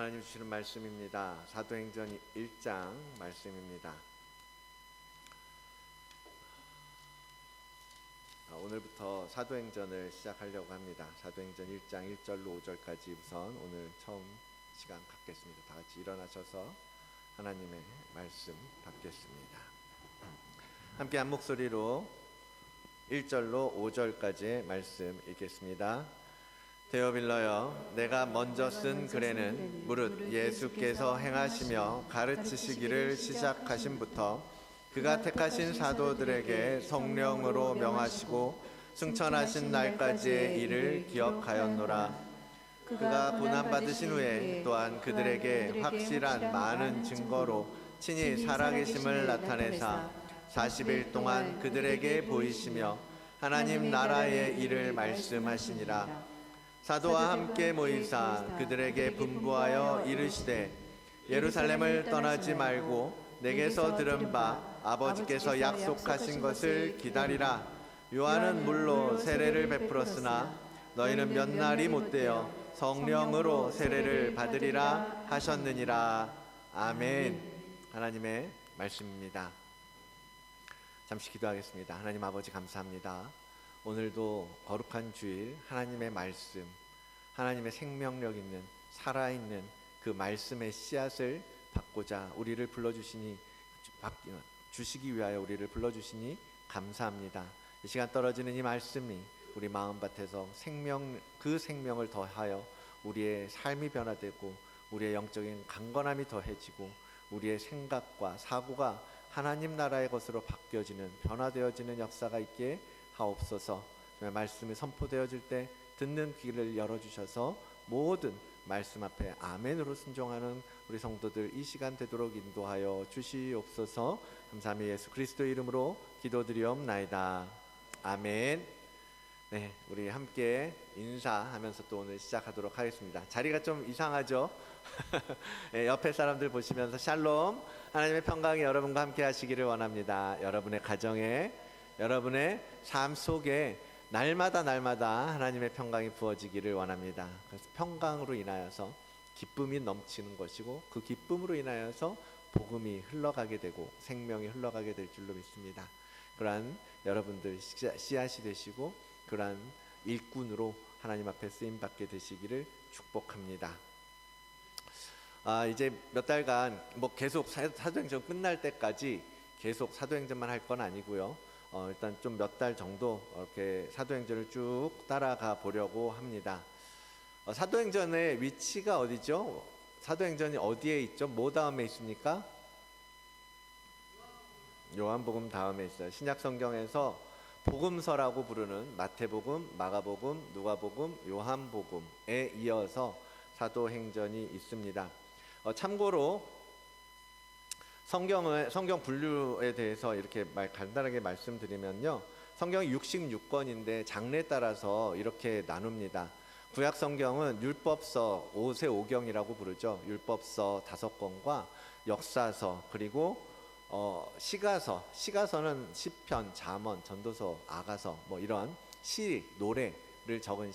하나님 주시는 말씀입니다. 사도행전 1장 말씀입니다. 오늘부터 사도행전을 시작하려고 합니다. 사도행전 1장 1절로 5절까지 우선 오늘 처음 시간 갖겠습니다. 다 같이 일어나셔서 하나님의 말씀 받겠습니다. 함께 한 목소리로 1절로 5절까지의 말씀 읽겠습니다. 데오빌러여, 내가 먼저 쓴 글에는 무릇 예수께서 행하시며 가르치시기를 시작하심부터 그가 택하신 사도들에게 성령으로 명하시고 승천하신 날까지의 일을 기억하였노라. 그가 고난받으신 후에 또한 그들에게 확실한 많은 증거로 친히 살아계심을 나타내사 40일 동안 그들에게 보이시며 하나님 나라의 일을 말씀하시니라. 사도와 함께 모이사 그들에게 분부하여 이르시되 예루살렘을 떠나지 말고 내게서 들은 바 아버지께서 약속하신 것을 기다리라. 요한은 물로 세례를 베풀었으나 너희는 몇 날이 못되어 성령으로 세례를 받으리라 하셨느니라. 아멘. 하나님의 말씀입니다. 잠시 기도하겠습니다. 하나님 아버지 감사합니다. 오늘도 거룩한 주일 하나님의 말씀, 하나님의 생명력 있는 살아있는 그 말씀의 씨앗을 받고자 우리를 주시기 위하여 우리를 불러주시니 감사합니다. 이 시간 떨어지는 이 말씀이 우리 마음밭에서 그 생명을 더하여 우리의 삶이 변화되고 우리의 영적인 강건함이 더해지고 우리의 생각과 사고가 하나님 나라의 것으로 바뀌어지는 변화되어지는 역사가 있게 하옵소서. 말씀이 선포되어질 때 듣는 귀를 열어주셔서 모든 말씀 앞에 아멘으로 순종하는 우리 성도들 이 시간 되도록 인도하여 주시옵소서. 감사합니다. 예수 그리스도의 이름으로 기도드리옵나이다. 아멘. 네, 우리 함께 인사하면서 또 오늘 시작하도록 하겠습니다. 자리가 좀 이상하죠? 네, 옆에 사람들 보시면서 샬롬, 하나님의 평강이 여러분과 함께 하시기를 원합니다. 여러분의 가정에, 여러분의 삶 속에 날마다 하나님의 평강이 부어지기를 원합니다. 그래서 평강으로 인하여서 기쁨이 넘치는 것이고 그 기쁨으로 인하여서 복음이 흘러가게 되고 생명이 흘러가게 될 줄로 믿습니다. 그러한 여러분들 씨앗이 되시고 그러한 일꾼으로 하나님 앞에 쓰임받게 되시기를 축복합니다. 이제 몇 달간 계속 사도행전 끝날 때까지 계속 사도행전만 할 건 아니고요. 일단 좀 몇 달 정도 이렇게 사도행전을 쭉 따라가 보려고 합니다. 사도행전의 위치가 어디죠? 사도행전이 어디에 있죠? 뭐 다음에 있습니까? 요한복음 다음에 있어요. 신약 성경에서 복음서라고 부르는 마태복음, 마가복음, 누가복음, 요한복음에 이어서 사도행전이 있습니다. 참고로 성경 분류에 대해서 이렇게 간단하게 말씀드리면요, 성경이 66권인데 장르에 따라서 이렇게 나눕니다. 구약 성경은 율법서 5세오경이라고 부르죠. 율법서 5권과 역사서, 그리고 시가서는 시편, 잠언, 전도서, 아가서 이런 시, 노래를 적은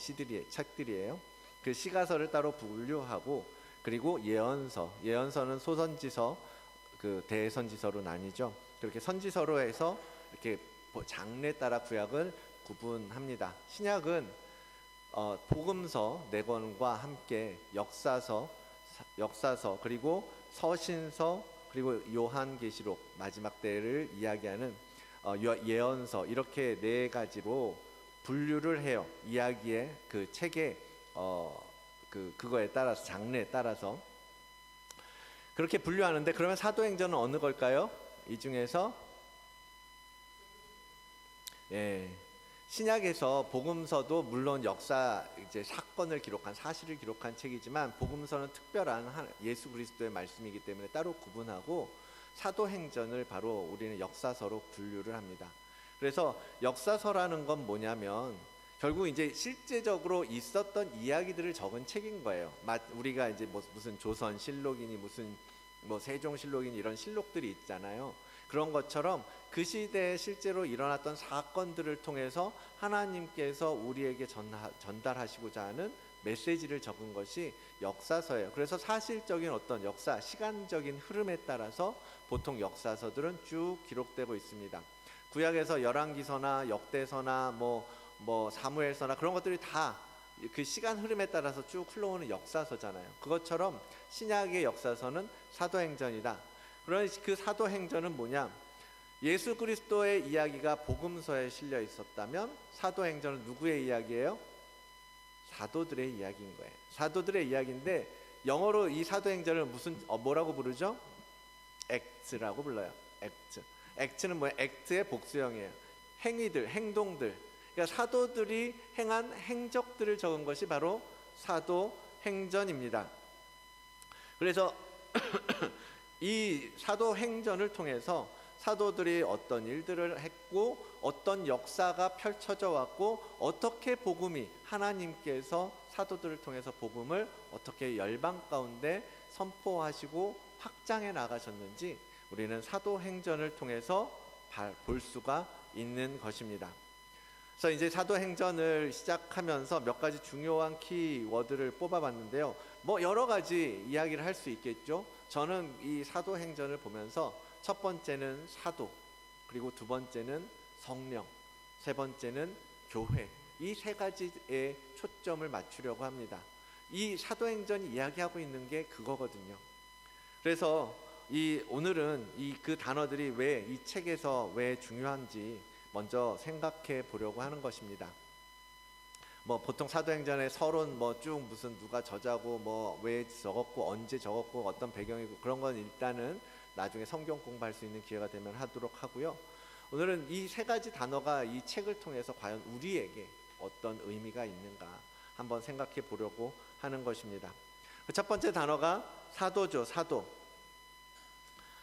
책들이에요. 그 시가서를 따로 분류하고, 그리고 예언서는 소선지서, 그 대선지서로 나뉘죠. 그렇게 선지서로 해서 이렇게 장르에 따라 구약을 구분합니다. 신약은 복음서 4권과 함께 역사서 그리고 서신서 그리고 요한계시록 마지막 때를 이야기하는 예언서, 이렇게 4가지로 분류를 해요. 이야기의 그 책의 그거에 따라서, 장르에 따라서 그렇게 분류하는데, 그러면 사도행전은 어느 걸까요? 이 중에서 신약에서 복음서도 물론 역사, 이제 사건을 기록한, 사실을 기록한 책이지만 복음서는 특별한 예수 그리스도의 말씀이기 때문에 따로 구분하고, 사도행전을 바로 우리는 역사서로 분류를 합니다. 그래서 역사서라는 건 뭐냐면 결국 이제 실제적으로 있었던 이야기들을 적은 책인 거예요. 우리가 이제 무슨 조선실록이니 무슨 세종실록이니 이런 실록들이 있잖아요. 그런 것처럼 그 시대에 실제로 일어났던 사건들을 통해서 하나님께서 우리에게 전달하시고자 하는 메시지를 적은 것이 역사서예요. 그래서 사실적인 어떤 역사, 시간적인 흐름에 따라서 보통 역사서들은 쭉 기록되고 있습니다. 구약에서 열왕기서나 역대서나 뭐 사무엘서나 그런 것들이 다 그 시간 흐름에 따라서 쭉 흘러오는 역사서잖아요. 그것처럼 신약의 역사서는 사도행전이다. 그런 그 사도행전은 뭐냐? 예수 그리스도의 이야기가 복음서에 실려 있었다면 사도행전은 누구의 이야기예요? 사도들의 이야기인 거예요. 사도들의 이야기인데 영어로 이 사도행전을 뭐라고 부르죠? 액트라고 불러요. 액트. 액트는 뭐예요? 액트의 복수형이에요. 행위들, 행동들. 그러니까 사도들이 행한 행적들을 적은 것이 바로 사도행전입니다. 그래서 이 사도행전을 통해서 사도들이 어떤 일들을 했고 어떤 역사가 펼쳐져 왔고 어떻게 복음이 하나님께서 사도들을 통해서 복음을 어떻게 열방 가운데 선포하시고 확장해 나가셨는지 우리는 사도행전을 통해서 볼 수가 있는 것입니다. 그래서 이제 사도행전을 시작하면서 몇 가지 중요한 키워드를 뽑아봤는데요. 뭐 여러 가지 이야기를 할 수 있겠죠. 저는 이 사도행전을 보면서 첫 번째는 사도, 그리고 두 번째는 성령, 세 번째는 교회, 이 세 가지에 초점을 맞추려고 합니다. 이 사도행전이 이야기하고 있는 게 그거거든요. 그래서 오늘은 그 단어들이 왜 이 책에서 왜 중요한지 먼저 생각해 보려고 하는 것입니다. 뭐 보통 사도행전에 서론 쭉 무슨 누가 저자고 왜 적었고 언제 적었고 어떤 배경이고 그런 건 일단은 나중에 성경 공부할 수 있는 기회가 되면 하도록 하고요. 오늘은 이 세 가지 단어가 이 책을 통해서 과연 우리에게 어떤 의미가 있는가 한번 생각해 보려고 하는 것입니다. 첫 번째 단어가 사도죠. 사도.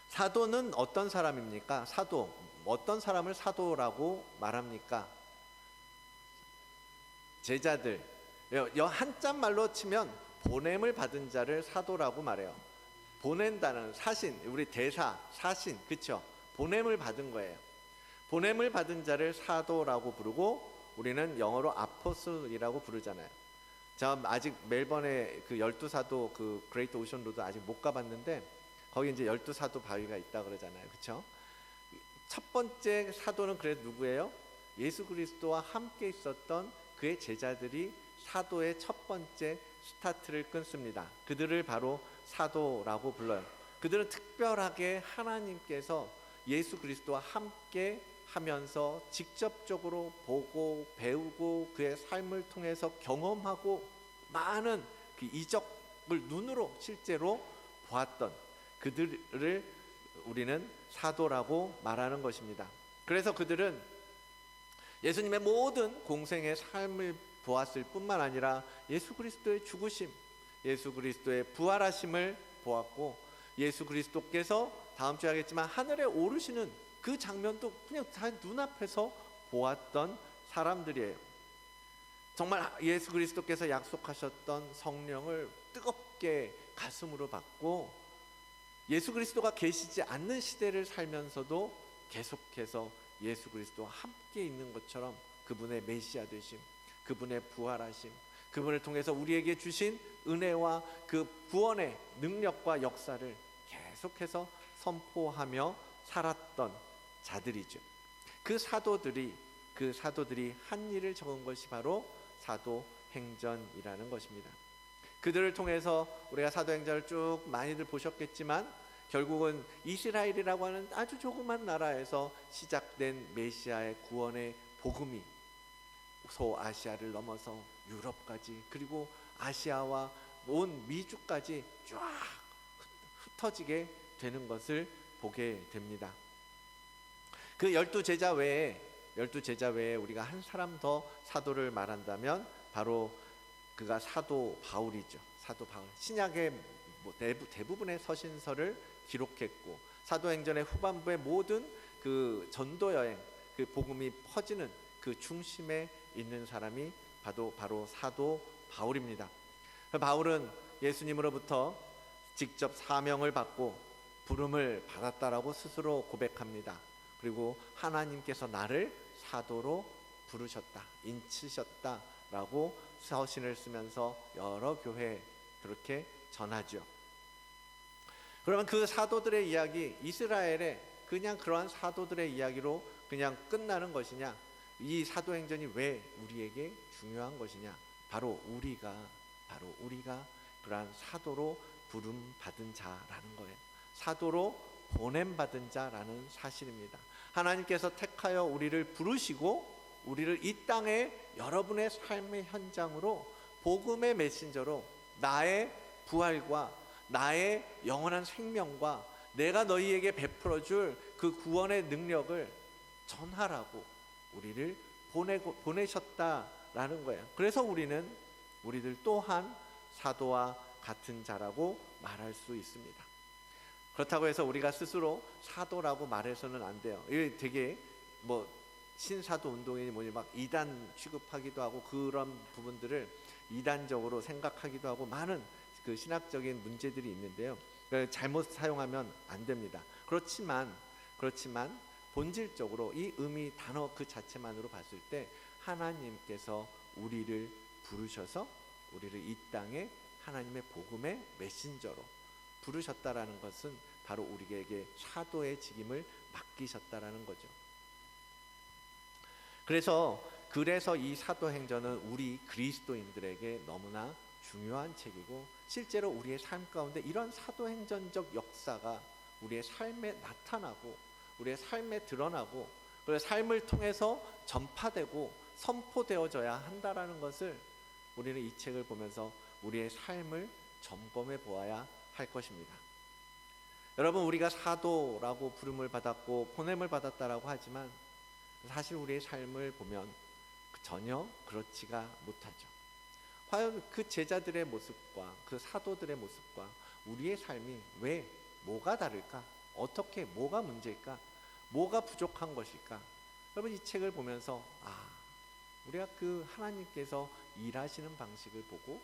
사도는 어떤 사람입니까? 사도. 어떤 사람을 사도라고 말합니까? 제자들. 한자 말로 치면 보냄을 받은 자를 사도라고 말해요. 보낸다는 사신, 우리 대사, 사신, 그렇죠? 보냄을 받은 거예요. 보냄을 받은 자를 사도라고 부르고 우리는 영어로 아포스톨이라고 부르잖아요. 제가 아직 멜번에 그 12사도 그 그레이트 오션 로드 아직 못 가봤는데 거기 이제 12사도 바위가 있다 그러잖아요. 그렇죠? 첫 번째 사도는 그래서 누구예요? 예수 그리스도와 함께 있었던 그의 제자들이 사도의 첫 번째 스타트를 끊습니다. 그들을 바로 사도라고 불러요. 그들은 특별하게 하나님께서 예수 그리스도와 함께 하면서 직접적으로 보고 배우고 그의 삶을 통해서 경험하고 많은 그 이적을 눈으로 실제로 보았던 그들을 우리는 사도라고 말하는 것입니다. 그래서 그들은 예수님의 모든 공생의 삶을 보았을 뿐만 아니라 예수 그리스도의 죽으심, 예수 그리스도의 부활하심을 보았고 예수 그리스도께서 다음 주에 하겠지만 하늘에 오르시는 그 장면도 그냥 다 눈앞에서 보았던 사람들이에요. 정말 예수 그리스도께서 약속하셨던 성령을 뜨겁게 가슴으로 받고 예수 그리스도가 계시지 않는 시대를 살면서도 계속해서 예수 그리스도와 함께 있는 것처럼 그분의 메시아 되심, 그분의 부활하심, 그분을 통해서 우리에게 주신 은혜와 그 구원의 능력과 역사를 계속해서 선포하며 살았던 자들이죠. 그 사도들이 한 일을 적은 것이 바로 사도행전이라는 것입니다. 그들을 통해서 우리가 사도행전을 쭉 많이들 보셨겠지만 결국은 이스라엘이라고 하는 아주 조그만 나라에서 시작된 메시아의 구원의 복음이 소아시아를 넘어서 유럽까지 그리고 아시아와 온 미주까지 쫙 흩어지게 되는 것을 보게 됩니다. 그 12제자 외에 우리가 한 사람 더 사도를 말한다면 바로 그가 사도 바울이죠. 사도 바울. 신약의 대부분의 서신서를 기록했고 사도행전의 후반부의 모든 그 전도 여행, 그 복음이 퍼지는 그 중심에 있는 사람이 바로 사도 바울입니다. 바울은 예수님으로부터 직접 사명을 받고 부름을 받았다라고 스스로 고백합니다. 그리고 하나님께서 나를 사도로 부르셨다, 인치셨다라고 서신을 쓰면서 여러 교회에 그렇게 전하죠. 그러면 그 사도들의 이야기, 이스라엘의 그냥 그러한 사도들의 이야기로 그냥 끝나는 것이냐? 이 사도행전이 왜 우리에게 중요한 것이냐? 바로 우리가 그러한 사도로 부름 받은 자라는 거예요. 사도로 보냄 받은 자라는 사실입니다. 하나님께서 택하여 우리를 부르시고 우리를 이 땅에 여러분의 삶의 현장으로 복음의 메신저로 나의 부활과 나의 영원한 생명과 내가 너희에게 베풀어 줄 그 구원의 능력을 전하라고 우리를 보내셨다라는 거예요. 그래서 우리들 또한 사도와 같은 자라고 말할 수 있습니다. 그렇다고 해서 우리가 스스로 사도라고 말해서는 안 돼요. 이게 되게 신사도 운동이 막 이단 취급하기도 하고 그런 부분들을 이단적으로 생각하기도 하고 많은 그 신학적인 문제들이 있는데요. 잘못 사용하면 안 됩니다. 그렇지만 본질적으로 이 의미 단어 그 자체만으로 봤을 때 하나님께서 우리를 부르셔서 우리를 이 땅에 하나님의 복음의 메신저로 부르셨다라는 것은 바로 우리에게 사도의 직임을 맡기셨다라는 거죠. 그래서 이 사도행전은 우리 그리스도인들에게 너무나 중요한 책이고 실제로 우리의 삶 가운데 이런 사도행전적 역사가 우리의 삶에 나타나고 우리의 삶에 드러나고 그리고 삶을 통해서 전파되고 선포되어져야 한다라는 것을 우리는 이 책을 보면서 우리의 삶을 점검해 보아야 할 것입니다. 여러분, 우리가 사도라고 부름을 받았고 보냄을 받았다라고 하지만 사실 우리의 삶을 보면 전혀 그렇지가 못하죠. 과연 그 제자들의 모습과 그 사도들의 모습과 우리의 삶이 왜 뭐가 다를까? 어떻게 뭐가 문제일까? 뭐가 부족한 것일까? 여러분, 이 책을 보면서 우리가 그 하나님께서 일하시는 방식을 보고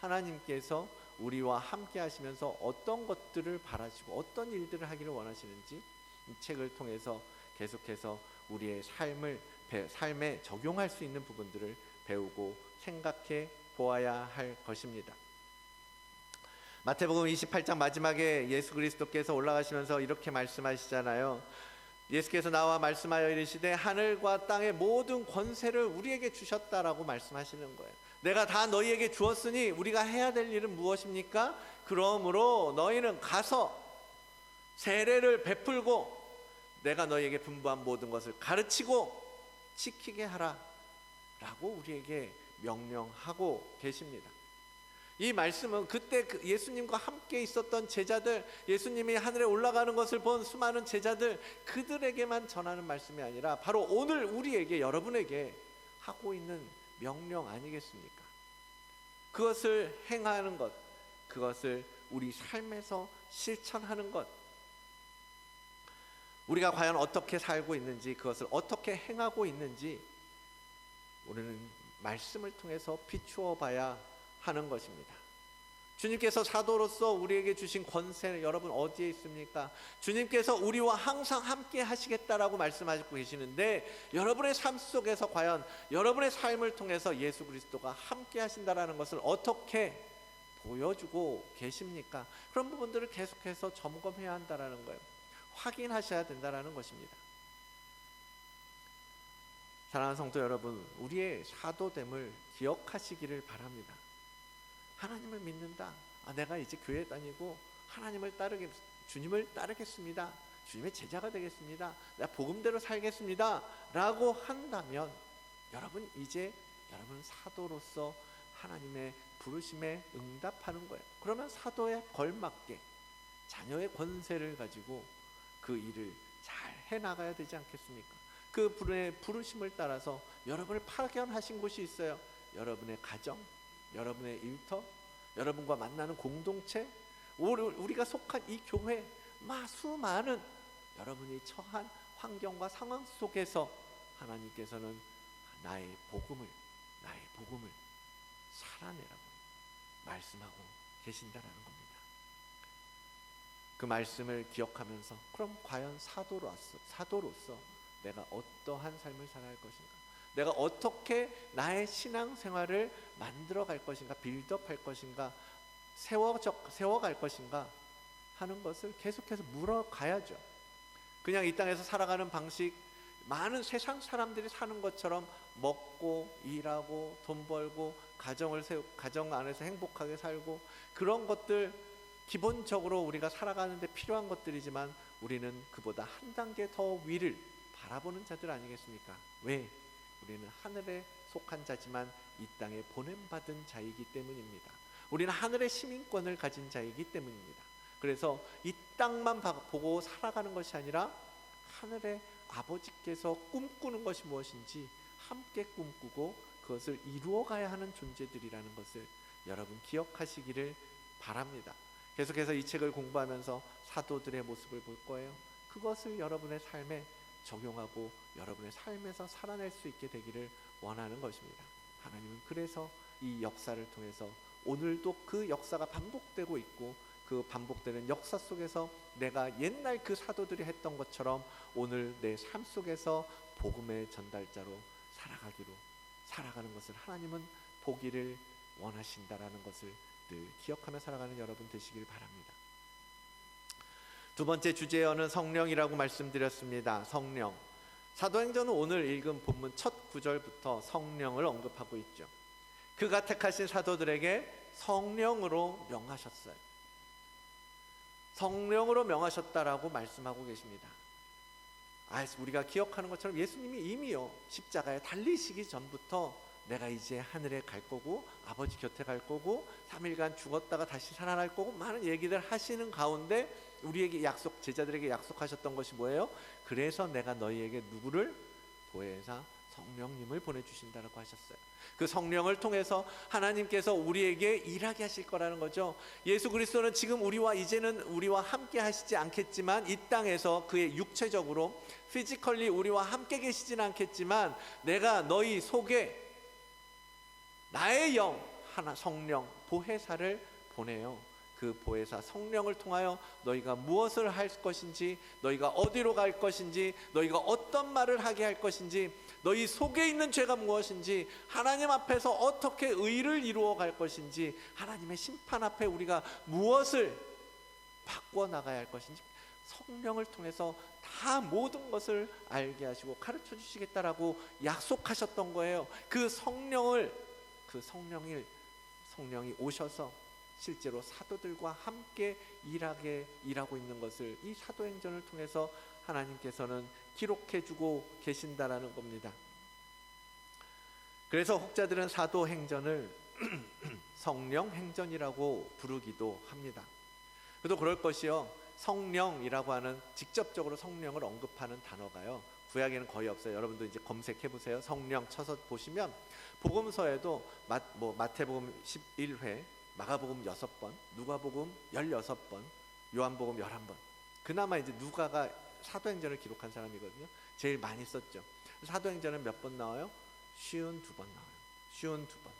하나님께서 우리와 함께 하시면서 어떤 것들을 바라시고 어떤 일들을 하기를 원하시는지 이 책을 통해서 계속해서 우리의 삶에 적용할 수 있는 부분들을 배우고 생각해 보아야 할 것입니다. 마태복음 28장 마지막에 예수 그리스도께서 올라가시면서 이렇게 말씀하시잖아요. 예수께서 나와 말씀하여 이르시되 하늘과 땅의 모든 권세를 우리에게 주셨다라고 말씀하시는 거예요. 내가 다 너희에게 주었으니 우리가 해야 될 일은 무엇입니까? 그러므로 너희는 가서 세례를 베풀고 내가 너희에게 분부한 모든 것을 가르치고 지키게 하라 라고 우리에게 명령하고 계십니다. 이 말씀은 그때 예수님과 함께 있었던 제자들, 예수님이 하늘에 올라가는 것을 본 수많은 제자들, 그들에게만 전하는 말씀이 아니라 바로 오늘 우리에게, 여러분에게 하고 있는 명령 아니겠습니까? 그것을 행하는 것, 그것을 우리 삶에서 실천하는 것, 우리가 과연 어떻게 살고 있는지, 그것을 어떻게 행하고 있는지 우리는 말씀을 통해서 비추어 봐야 하는 것입니다. 주님께서 사도로서 우리에게 주신 권세, 여러분 어디에 있습니까? 주님께서 우리와 항상 함께 하시겠다라고 말씀하시고 계시는데 여러분의 삶 속에서 과연 여러분의 삶을 통해서 예수 그리스도가 함께 하신다라는 것을 어떻게 보여주고 계십니까? 그런 부분들을 계속해서 점검해야 한다라는 거예요. 확인하셔야 된다라는 것입니다. 사랑하는 성도 여러분, 우리의 사도됨을 기억하시기를 바랍니다. 하나님을 믿는다. 내가 이제 교회 다니고 주님을 따르겠습니다. 주님의 제자가 되겠습니다. 내가 복음대로 살겠습니다. 라고 한다면 여러분 이제 여러분 사도로서 하나님의 부르심에 응답하는 거예요. 그러면 사도에 걸맞게 자녀의 권세를 가지고 그 일을 잘 해나가야 되지 않겠습니까? 그 분의 부르심을 따라서 여러분을 파견하신 곳이 있어요. 여러분의 가정, 여러분의 일터, 여러분과 만나는 공동체, 우리가 속한 이 교회, 수많은 여러분이 처한 환경과 상황 속에서 하나님께서는 나의 복음을 살아내라고 말씀하고 계신다라는 겁니다. 그 말씀을 기억하면서 그럼 과연 사도로서 내가 어떠한 삶을 살아야 할 것인가? 내가 어떻게 나의 신앙생활을 만들어 갈 것인가, 빌드업 할 것인가, 세워갈 것인가 하는 것을 계속해서 물어가야죠. 그냥 이 땅에서 살아가는 방식, 많은 세상 사람들이 사는 것처럼 먹고 일하고 돈 벌고 가정을 세우고 가정 안에서 행복하게 살고, 그런 것들 기본적으로 우리가 살아가는데 필요한 것들이지만 우리는 그보다 한 단계 더 위를 바라보는 자들 아니겠습니까? 왜? 우리는 하늘에 속한 자지만 이 땅에 보냄받은 자이기 때문입니다. 우리는 하늘의 시민권을 가진 자이기 때문입니다. 그래서 이 땅만 보고 살아가는 것이 아니라 하늘의 아버지께서 꿈꾸는 것이 무엇인지 함께 꿈꾸고 그것을 이루어가야 하는 존재들이라는 것을 여러분 기억하시기를 바랍니다. 계속해서 이 책을 공부하면서 사도들의 모습을 볼 거예요. 그것을 여러분의 삶에 적용하고 여러분의 삶에서 살아낼 수 있게 되기를 원하는 것입니다. 하나님은 그래서 이 역사를 통해서 오늘도 그 역사가 반복되고 있고, 그 반복되는 역사 속에서 내가 옛날 그 사도들이 했던 것처럼 오늘 내 삶 속에서 복음의 전달자로 살아가는 것을 하나님은 보기를 원하신다라는 것을 늘 기억하며 살아가는 여러분 되시길 바랍니다. 두 번째 주제어는 성령이라고 말씀드렸습니다. 성령. 사도행전은 오늘 읽은 본문 첫 구절부터 성령을 언급하고 있죠. 그가 택하신 사도들에게 성령으로 명하셨어요. 성령으로 명하셨다라고 말씀하고 계십니다. 우리가 기억하는 것처럼 예수님이 이미요 십자가에 달리시기 전부터 내가 이제 하늘에 갈 거고 아버지 곁에 갈 거고 3일간 죽었다가 다시 살아날 거고 많은 얘기들 하시는 가운데 우리에게 제자들에게 약속하셨던 것이 뭐예요? 그래서 내가 너희에게 누구를? 보혜사 성령님을 보내주신다라고 하셨어요. 그 성령을 통해서 하나님께서 우리에게 일하게 하실 거라는 거죠. 예수 그리스도는 지금 이제는 우리와 함께 하시지 않겠지만, 이 땅에서 그의 육체적으로 피지컬리 우리와 함께 계시지는 않겠지만, 내가 너희 속에 나의 영 하나 성령 보혜사를 보내요. 그 보혜사 성령을 통하여 너희가 무엇을 할 것인지, 너희가 어디로 갈 것인지, 너희가 어떤 말을 하게 할 것인지, 너희 속에 있는 죄가 무엇인지, 하나님 앞에서 어떻게 의를 이루어 갈 것인지, 하나님의 심판 앞에 우리가 무엇을 바꾸어 나가야 할 것인지 성령을 통해서 다 모든 것을 알게 하시고 가르쳐 주시겠다라고 약속하셨던 거예요. 그 성령이 오셔서 실제로 사도들과 함께 일하고 있는 것을 이 사도행전을 통해서 하나님께서는 기록해주고 계신다라는 겁니다. 그래서 혹자들은 사도행전을 성령행전이라고 부르기도 합니다. 그래도 그럴 것이요, 성령이라고 하는 직접적으로 성령을 언급하는 단어가요 구약에는 거의 없어요. 여러분도 이제 검색해 보세요. 성령 쳐서 보시면 복음서에도 마태복음 11회, 마가복음 6번, 누가복음 16번, 요한복음 11번. 그나마 이제 누가가 사도행전을 기록한 사람이거든요. 제일 많이 썼죠. 사도행전은 몇 번 나와요? 52번 나와요. 52번.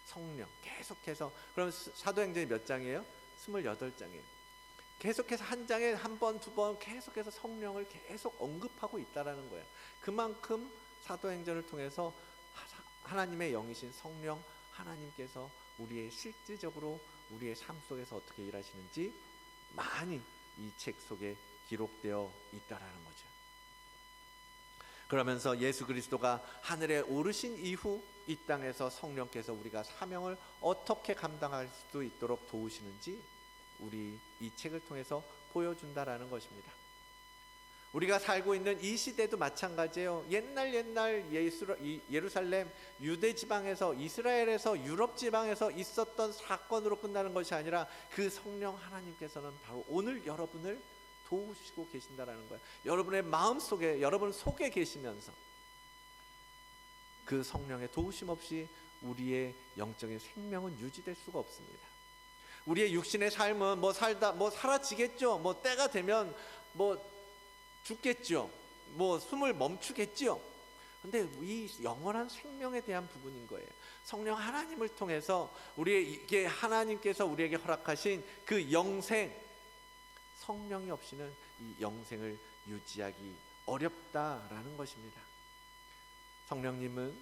성령 계속해서. 그럼 사도행전이 몇 장이에요? 28장이에요. 계속해서 한 장에 한 번, 두 번 계속해서 성령을 계속 언급하고 있다라는 거예요. 그만큼 사도행전을 통해서 하나님의 영이신 성령, 하나님께서 우리의 실질적으로 우리의 삶 속에서 어떻게 일하시는지 많이 이 책 속에 기록되어 있다라는 거죠. 그러면서 예수 그리스도가 하늘에 오르신 이후 이 땅에서 성령께서 우리가 사명을 어떻게 감당할 수 있도록 도우시는지 우리 이 책을 통해서 보여준다라는 것입니다. 우리가 살고 있는 이 시대도 마찬가지예요. 옛날 예루살렘 유대 지방에서, 이스라엘에서, 유럽 지방에서 있었던 사건으로 끝나는 것이 아니라 그 성령 하나님께서는 바로 오늘 여러분을 도우시고 계신다라는 거예요. 여러분의 마음 속에, 여러분 속에 계시면서 그 성령의 도우심 없이 우리의 영적인 생명은 유지될 수가 없습니다. 우리의 육신의 삶은 사라지겠죠. 때가 되면 죽겠죠. 숨을 멈추겠죠. 근데 이 영원한 생명에 대한 부분인 거예요. 성령 하나님을 통해서 우리에게 하나님께서 우리에게 허락하신 그 영생, 성령이 없이는 이 영생을 유지하기 어렵다라는 것입니다. 성령님은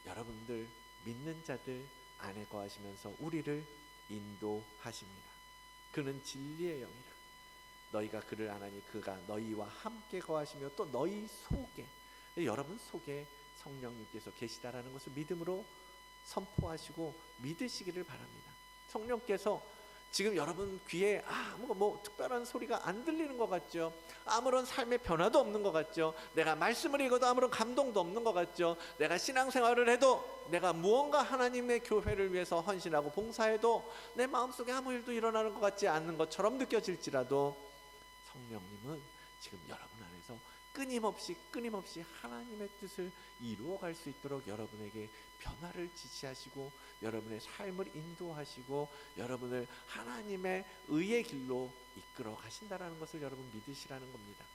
여러분들 믿는 자들 안에 거하시면서 우리를 인도하십니다. 그는 진리의 영이라. 너희가 그를 아나니 그가 너희와 함께 거하시며 또 너희 속에, 여러분 속에 성령님께서 계시다라는 것을 믿음으로 선포하시고 믿으시기를 바랍니다. 성령께서 지금 여러분 귀에 뭐 특별한 소리가 안 들리는 것 같죠? 아무런 삶의 변화도 없는 것 같죠? 내가 말씀을 읽어도 아무런 감동도 없는 것 같죠? 내가 신앙생활을 해도, 내가 무언가 하나님의 교회를 위해서 헌신하고 봉사해도 내 마음속에 아무 일도 일어나는 것 같지 않는 것처럼 느껴질지라도 성령님은 지금 여러분 안에서 끊임없이 하나님의 뜻을 이루어갈 수 있도록 여러분에게 변화를 지시하시고 여러분의 삶을 인도하시고 여러분을 하나님의 의의 길로 이끌어 가신다라는 것을 여러분 믿으시라는 겁니다.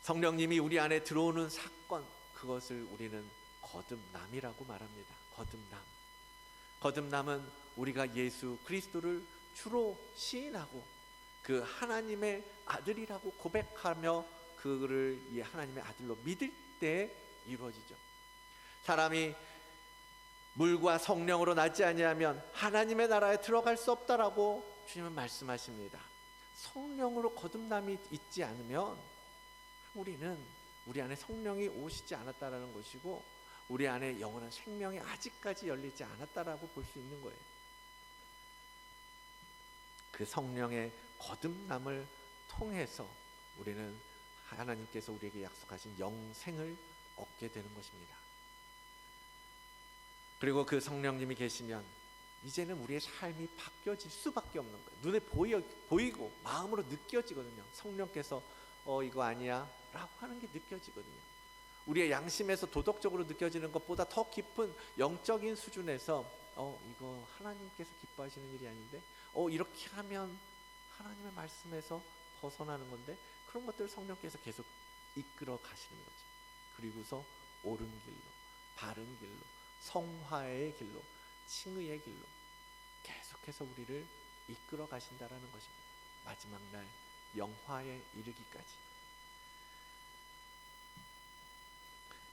성령님이 우리 안에 들어오는 사건, 그것을 우리는 거듭남이라고 말합니다. 거듭남은 우리가 예수 그리스도를 주로 시인하고 그 하나님의 아들이라고 고백하며 그를 이 하나님의 아들로 믿을 때 이루어지죠. 사람이 물과 성령으로 나지 아니하면 하나님의 나라에 들어갈 수 없다라고 주님은 말씀하십니다. 성령으로 거듭남이 있지 않으면 우리 안에 성령이 오시지 않았다라는 것이고 우리 안에 영원한 생명이 아직까지 열리지 않았다라고 볼 수 있는 거예요. 그 성령의 거듭남을 통해서 우리는 하나님께서 우리에게 약속하신 영생을 얻게 되는 것입니다. 그리고 그 성령님이 계시면 이제는 우리의 삶이 바뀌어질 수밖에 없는 거예요. 눈에 보이고 마음으로 느껴지거든요. 성령께서 이거 아니야 라고 하는 게 느껴지거든요. 우리의 양심에서 도덕적으로 느껴지는 것보다 더 깊은 영적인 수준에서 이거 하나님께서 기뻐하시는 일이 아닌데 이렇게 하면 하나님의 말씀에서 벗어나는 건데, 그런 것들을 성령께서 계속 이끌어 가시는 거죠. 그리고서 옳은 길로, 바른 길로, 성화의 길로, 칭의의 길로 계속해서 우리를 이끌어 가신다라는 것입니다. 마지막 날 영화에 이르기까지.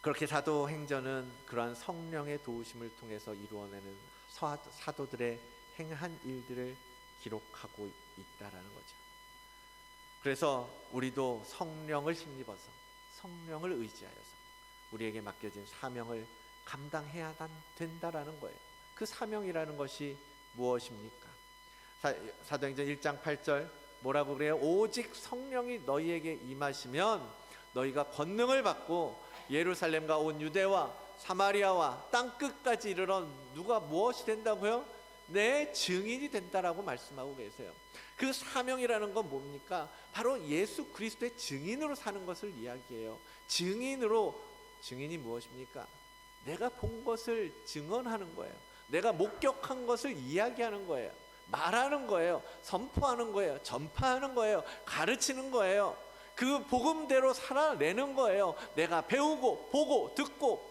그렇게 사도행전은 그러한 성령의 도우심을 통해서 이루어내는 사도들의 행한 일들을 기록하고 있다라는 거죠. 그래서 우리도 성령을 힘입어서 성령을 의지하여서 우리에게 맡겨진 사명을 감당해야 된다라는 거예요. 그 사명이라는 것이 무엇입니까? 사도행전 1장 8절 뭐라고 그래요? 오직 성령이 너희에게 임하시면 너희가 권능을 받고 예루살렘과 온 유대와 사마리아와 땅 끝까지 이르러 누가 무엇이 된다고요? 내 증인이 된다라고 말씀하고 계세요. 그 사명이라는 건 뭡니까? 바로 예수 그리스도의 증인으로 사는 것을 이야기해요. 증인이 무엇입니까? 내가 본 것을 증언하는 거예요. 내가 목격한 것을 이야기하는 거예요. 말하는 거예요. 선포하는 거예요. 전파하는 거예요. 가르치는 거예요. 그 복음대로 살아내는 거예요. 내가 배우고 보고 듣고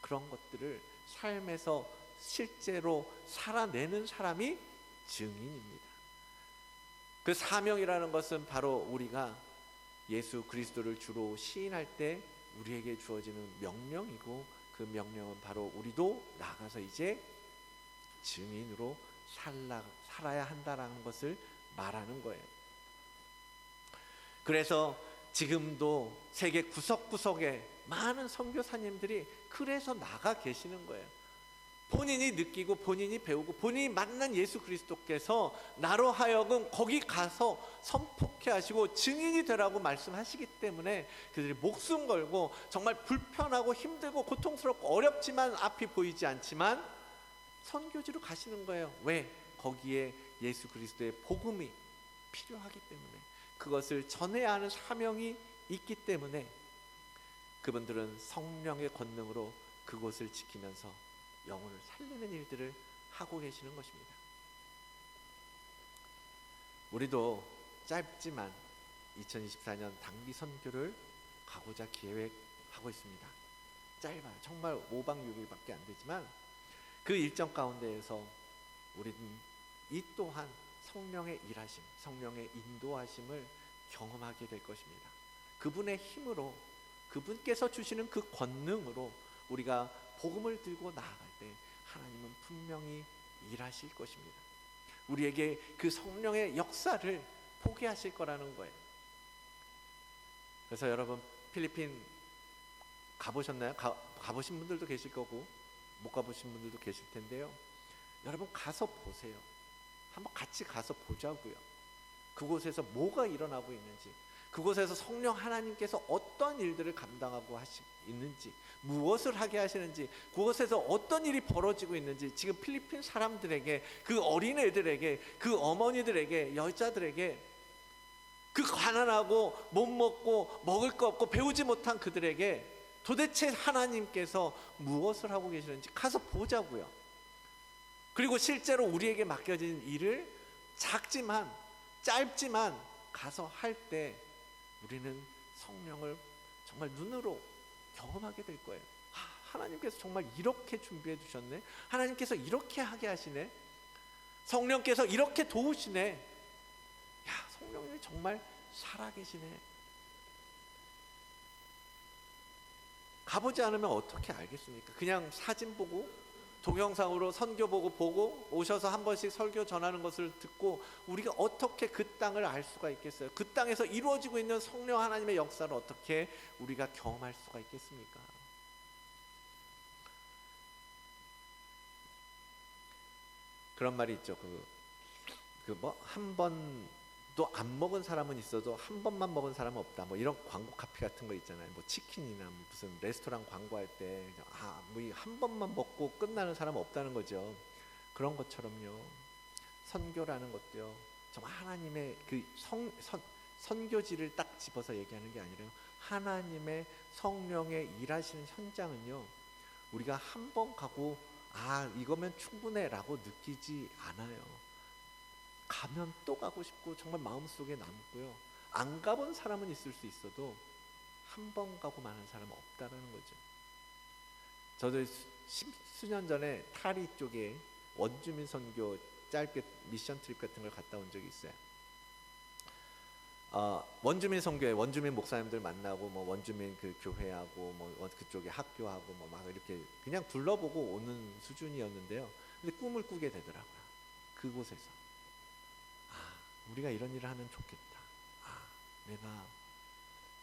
그런 것들을 삶에서 실제로 살아내는 사람이 증인입니다. 그 사명이라는 것은 바로 우리가 예수 그리스도를 주로 시인할 때 우리에게 주어지는 명령이고, 그 명령은 바로 우리도 나가서 이제 증인으로 살아야 한다는 것을 말하는 거예요. 그래서 지금도 세계 구석구석에 많은 선교사님들이 그래서 나가 계시는 거예요. 본인이 느끼고 본인이 배우고 본인이 만난 예수 그리스도께서 나로 하여금 거기 가서 선포케 하시고 증인이 되라고 말씀하시기 때문에 그들이 목숨 걸고 정말 불편하고 힘들고 고통스럽고 어렵지만 앞이 보이지 않지만 선교지로 가시는 거예요. 왜? 거기에 예수 그리스도의 복음이 필요하기 때문에, 그것을 전해야 하는 사명이 있기 때문에 그분들은 성령의 권능으로 그곳을 지키면서 영혼을 살리는 일들을 하고 계시는 것입니다. 우리도 짧지만 2024년 단기 선교를 가고자 계획하고 있습니다. 짧아요. 정말 5박 6일밖에 안 되지만 그 일정 가운데에서 우리는 이 또한 성령의 일하심, 성령의 인도하심을 경험하게 될 것입니다. 그분의 힘으로, 그분께서 주시는 그 권능으로 우리가 복음을 들고 나아갈 때 하나님은 분명히 일하실 것입니다. 우리에게 그 성령의 역사를 보게 하실 거라는 거예요. 그래서 여러분 필리핀 가보셨나요? 가보신 분들도 계실 거고 못 가보신 분들도 계실 텐데요. 여러분 가서 보세요. 한번 같이 가서 보자고요. 그곳에서 뭐가 일어나고 있는지, 그곳에서 성령 하나님께서 어떤 일들을 감당하고 있는지, 무엇을 하게 하시는지, 그곳에서 어떤 일이 벌어지고 있는지, 지금 필리핀 사람들에게, 그 어린애들에게, 그 어머니들에게, 여자들에게, 그 가난하고 못 먹고 먹을 거 없고 배우지 못한 그들에게 도대체 하나님께서 무엇을 하고 계시는지 가서 보자고요. 그리고 실제로 우리에게 맡겨진 일을 작지만 짧지만 가서 할 때 우리는 성령을 정말 눈으로 경험하게 될 거예요. 하나님께서 정말 이렇게 준비해 주셨네. 하나님께서 이렇게 하게 하시네. 성령께서 이렇게 도우시네. 성령님이 정말 살아계시네. 가보지 않으면 어떻게 알겠습니까? 그냥 사진 보고 동영상으로 선교 보고 오셔서 한 번씩 설교 전하는 것을 듣고 우리가 어떻게 그 땅을 알 수가 있겠어요? 그 땅에서 이루어지고 있는 성령 하나님의 역사를 어떻게 우리가 경험할 수가 있겠습니까? 그런 말이 있죠. 한 번도 안 먹은 사람은 있어도 한 번만 먹은 사람은 없다. 이런 광고 카피 같은 거 있잖아요. 치킨이나 무슨 레스토랑 광고할 때 한 번만 먹고 끝나는 사람은 없다는 거죠. 그런 것처럼요. 선교라는 것도요. 정말 하나님의 그 선교지를 딱 집어서 얘기하는 게 아니라요. 하나님의 성령의 일하시는 현장은요. 우리가 한 번 가고 이거면 충분해라고 느끼지 않아요. 가면 또 가고 싶고 정말 마음속에 남고요. 안 가본 사람은 있을 수 있어도 한 번 가고 마는 사람은 없다는 거죠. 저도 수년 전에 타리 쪽에 원주민 선교 짧게 미션 트립 같은 걸 갔다 온 적이 있어요. 원주민 선교에 원주민 목사님들 만나고 원주민 그 교회하고 그쪽에 학교하고 막 이렇게 그냥 둘러보고 오는 수준이었는데요. 근데 꿈을 꾸게 되더라고요. 그곳에서 우리가 이런 일을 하면 좋겠다. 내가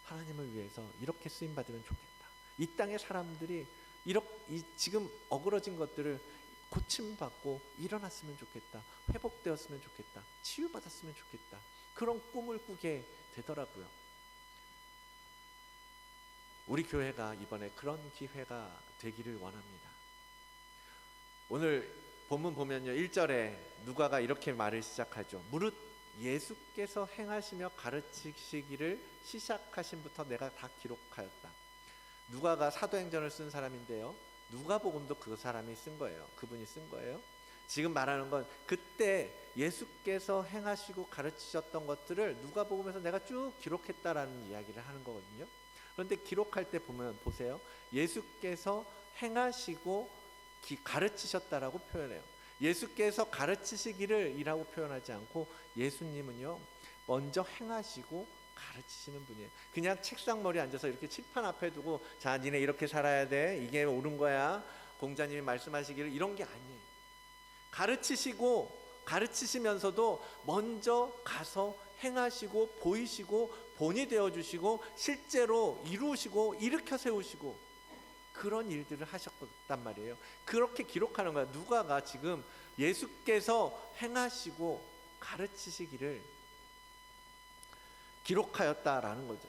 하나님을 위해서 이렇게 쓰임 받으면 좋겠다. 이 땅의 사람들이 지금 어그러진 것들을 고침받고 일어났으면 좋겠다. 회복되었으면 좋겠다. 치유받았으면 좋겠다. 그런 꿈을 꾸게 되더라고요. 우리 교회가 이번에 그런 기회가 되기를 원합니다. 오늘 본문 보면요, 1절에 누가가 이렇게 말을 시작하죠. 무릇 예수께서 행하시며 가르치시기를 시작하신부터 내가 다 기록하였다. 누가가 사도행전을 쓴 사람인데요, 누가복음도 그 사람이 쓴 거예요. 그분이 쓴 거예요. 지금 말하는 건 그때 예수께서 행하시고 가르치셨던 것들을 누가복음에서 내가 쭉 기록했다라는 이야기를 하는 거거든요. 그런데 기록할 때 보세요. 예수께서 행하시고 가르치셨다라고 표현해요. 예수께서 가르치시기를 이라고 표현하지 않고 예수님은요 먼저 행하시고 가르치시는 분이에요. 그냥 책상머리에 앉아서 이렇게 칠판 앞에 두고 자 니네 이렇게 살아야 돼, 이게 옳은 거야, 공자님이 말씀하시기를, 이런 게 아니에요. 가르치시면서도 먼저 가서 행하시고 보이시고 본이 되어주시고 실제로 이루시고 일으켜 세우시고 그런 일들을 하셨단 말이에요. 그렇게 기록하는 거야. 누가가 지금 예수께서 행하시고 가르치시기를 기록하였다라는 거죠.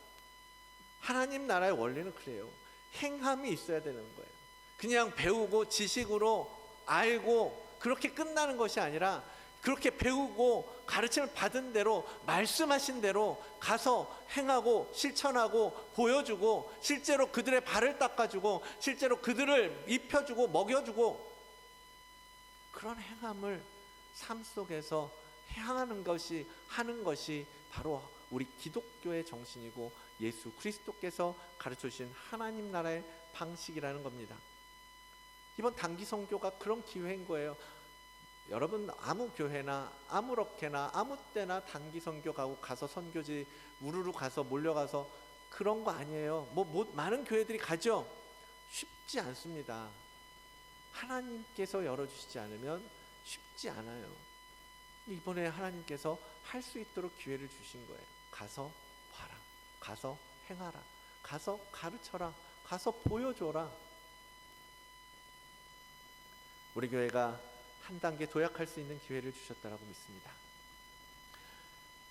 하나님 나라의 원리는 그래요. 행함이 있어야 되는 거예요. 그냥 배우고 지식으로 알고 그렇게 끝나는 것이 아니라 그렇게 배우고 가르침을 받은 대로 말씀하신 대로 가서 행하고 실천하고 보여주고 실제로 그들의 발을 닦아주고 실제로 그들을 입혀주고 먹여주고 그런 행함을 삶 속에서 하는 것이 바로 우리 기독교의 정신이고 예수 그리스도께서 가르쳐 주신 하나님 나라의 방식이라는 겁니다. 이번 단기 선교가 그런 기회인 거예요. 여러분 아무 교회나 아무렇게나 아무 때나 단기 선교 가서 선교지 우르르 가서 몰려가서 그런 거 아니에요. 많은 교회들이 가죠. 쉽지 않습니다. 하나님께서 열어주시지 않으면 쉽지 않아요. 이번에 하나님께서 할 수 있도록 기회를 주신 거예요. 가서 봐라, 가서 행하라, 가서 가르쳐라, 가서 보여줘라. 우리 교회가 한 단계 도약할 수 있는 기회를 주셨다라고 믿습니다.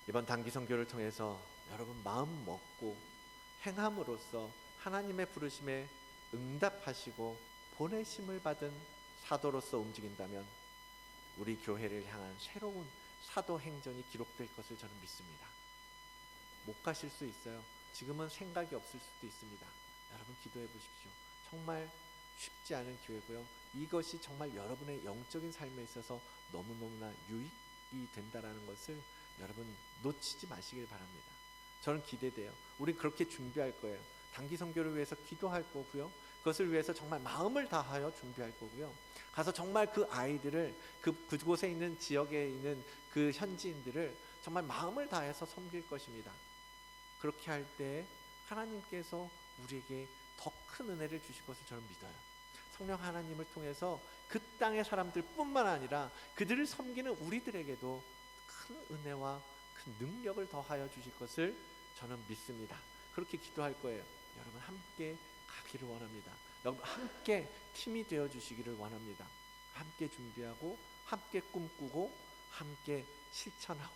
이번 단기 선교를 통해서 여러분 마음 먹고 행함으로써 하나님의 부르심에 응답하시고 보내심을 받은 사도로서 움직인다면 우리 교회를 향한 새로운 사도 행전이 기록될 것을 저는 믿습니다. 못 가실 수 있어요. 지금은 생각이 없을 수도 있습니다. 여러분 기도해 보십시오. 정말 쉽지 않은 기회고요. 이것이 정말 여러분의 영적인 삶에 있어서 너무너무나 유익이 된다라는 것을 여러분 놓치지 마시길 바랍니다. 저는 기대돼요. 우리 그렇게 준비할 거예요. 단기 선교를 위해서 기도할 거고요. 그것을 위해서 정말 마음을 다하여 준비할 거고요. 가서 정말 그 아이들을 그곳에 있는 지역에 있는 그 현지인들을 정말 마음을 다해서 섬길 것입니다. 그렇게 할 때 하나님께서 우리에게 더 큰 은혜를 주실 것을 저는 믿어요. 성령 하나님을 통해서 그 땅의 사람들 뿐만 아니라 그들을 섬기는 우리들에게도 큰 은혜와 큰 능력을 더하여 주실 것을 저는 믿습니다. 그렇게 기도할 거예요. 여러분 함께 가기를 원합니다. 여러분 함께 팀이 되어 주시기를 원합니다. 함께 준비하고 함께 꿈꾸고 함께 실천하고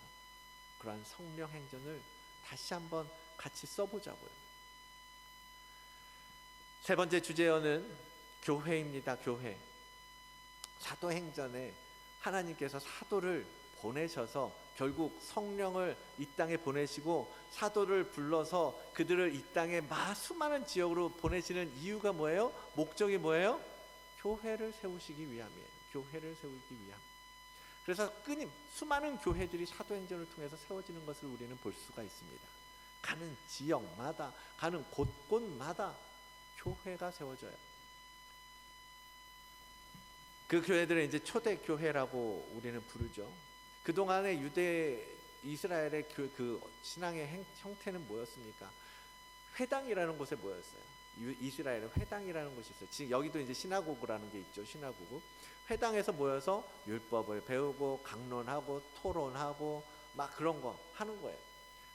그러한 성령 행전을 다시 한번 같이 써보자고요. 세 번째 주제어는 교회입니다. 교회. 사도행전에 하나님께서 사도를 보내셔서 결국 성령을 이 땅에 보내시고 사도를 불러서 그들을 이 땅에 수많은 지역으로 보내시는 이유가 뭐예요? 목적이 뭐예요? 교회를 세우시기 위함이에요. 교회를 세우기 위함. 그래서 수많은 교회들이 사도행전을 통해서 세워지는 것을 우리는 볼 수가 있습니다. 가는 지역마다, 가는 곳곳마다 교회가 세워져요. 그 교회들은 이제 초대교회라고 우리는 부르죠. 그동안의 이스라엘의 그 신앙의 형태는 뭐였습니까? 회당이라는 곳에 모였어요. 이스라엘은 회당이라는 곳이 있어요. 지금 여기도 이제 시나고그라는 게 있죠. 시나고그. 회당에서 모여서 율법을 배우고 강론하고 토론하고 막 그런 거 하는 거예요.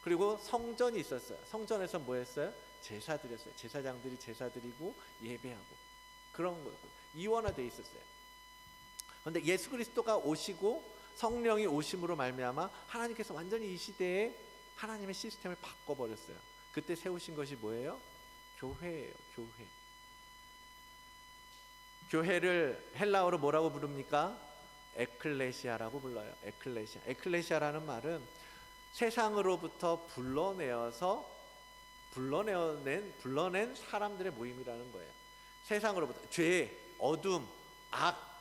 그리고 성전이 있었어요. 성전에서 뭐 했어요? 제사 드렸어요. 제사장들이 제사 드리고 예배하고 그런 거 이원화되어 있었어요. 그런데 예수 그리스도가 오시고 성령이 오심으로 말미암아 하나님께서 완전히 이 시대에 하나님의 시스템을 바꿔버렸어요. 그때 세우신 것이 뭐예요? 교회예요. 교회. 교회를 헬라어로 뭐라고 부릅니까? 에클레시아라고 불러요. 에클레시아. 에클레시아라는 말은 세상으로부터 불러낸 사람들의 모임이라는 거예요. 세상으로부터 죄, 어둠, 악,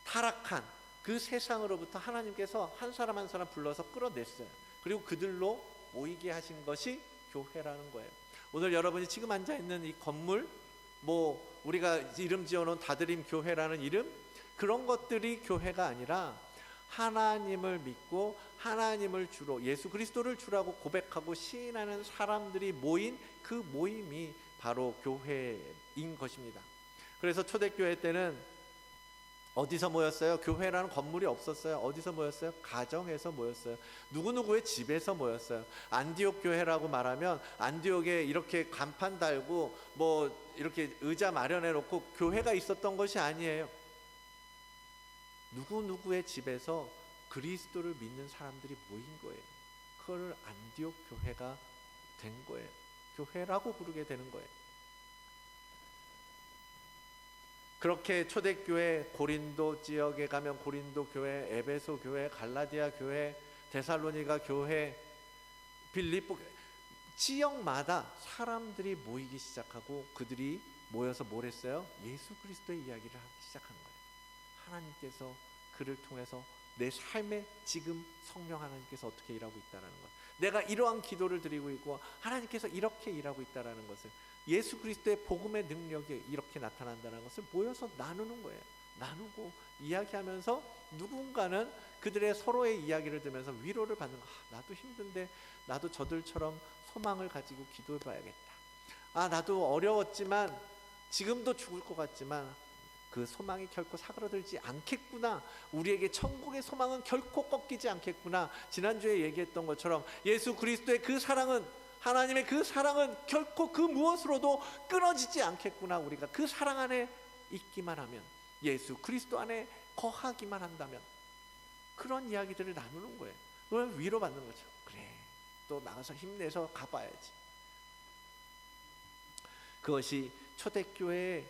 타락한 그 세상으로부터 하나님께서 한 사람 한 사람 불러서 끌어냈어요. 그리고 그들로 모이게 하신 것이 교회라는 거예요. 오늘 여러분이 지금 앉아 있는 이 건물, 우리가 이름 지어놓은 다드림 교회라는 이름, 그런 것들이 교회가 아니라 하나님을 믿고 하나님을 주로 예수 그리스도를 주라고 고백하고 시인하는 사람들이 모인 그 모임이 바로 교회인 것입니다. 그래서 초대교회 때는 어디서 모였어요? 교회라는 건물이 없었어요. 어디서 모였어요? 가정에서 모였어요. 누구누구의 집에서 모였어요. 안디옥 교회라고 말하면 안디옥에 이렇게 간판 달고 이렇게 의자 마련해 놓고 교회가 있었던 것이 아니에요. 누구누구의 집에서 그리스도를 믿는 사람들이 모인 거예요. 그걸 안디옥 교회가 된 거예요. 교회라고 부르게 되는 거예요. 그렇게 초대교회, 고린도 지역에 가면 고린도 교회, 에베소 교회, 갈라디아 교회, 데살로니가 교회, 빌립보 교회, 지역마다 사람들이 모이기 시작하고 그들이 모여서 뭘 했어요? 예수 그리스도의 이야기를 하기 시작한 거예요. 하나님께서 그를 통해서 내 삶에 지금 성령 하나님께서 어떻게 일하고 있다는 것, 내가 이러한 기도를 드리고 있고 하나님께서 이렇게 일하고 있다는 것을, 예수 그리스도의 복음의 능력이 이렇게 나타난다는 것을 모여서 나누는 거예요. 나누고 이야기하면서 누군가는 그들의 서로의 이야기를 들으면서 위로를 받는 거. 나도 힘든데 나도 저들처럼 소망을 가지고 기도해 봐야겠다. 나도 어려웠지만 지금도 죽을 것 같지만 그 소망이 결코 사그라들지 않겠구나. 우리에게 천국의 소망은 결코 꺾이지 않겠구나. 지난주에 얘기했던 것처럼 예수 그리스도의 그 사랑은, 하나님의 그 사랑은 결코 그 무엇으로도 끊어지지 않겠구나. 우리가 그 사랑 안에 있기만 하면, 예수 그리스도 안에 거하기만 한다면, 그런 이야기들을 나누는 거예요. 그걸 위로받는 거죠. 그래, 또 나가서 힘내서 가봐야지. 그것이 초대교회의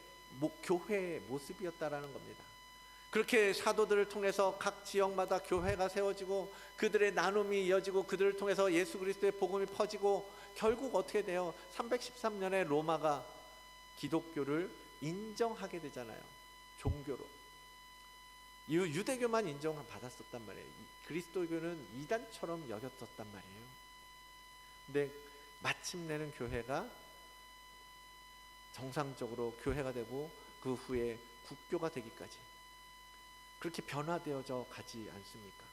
교회의 모습이었다라는 겁니다. 그렇게 사도들을 통해서 각 지역마다 교회가 세워지고 그들의 나눔이 이어지고 그들을 통해서 예수 그리스도의 복음이 퍼지고 결국 어떻게 돼요? 313년에 로마가 기독교를 인정하게 되잖아요. 종교로. 유대교만 인정받았었단 말이에요. 그리스도교는 이단처럼 여겼었단 말이에요. 근데 마침내는 교회가 정상적으로 교회가 되고 그 후에 국교가 되기까지 그렇게 변화되어져 가지 않습니까?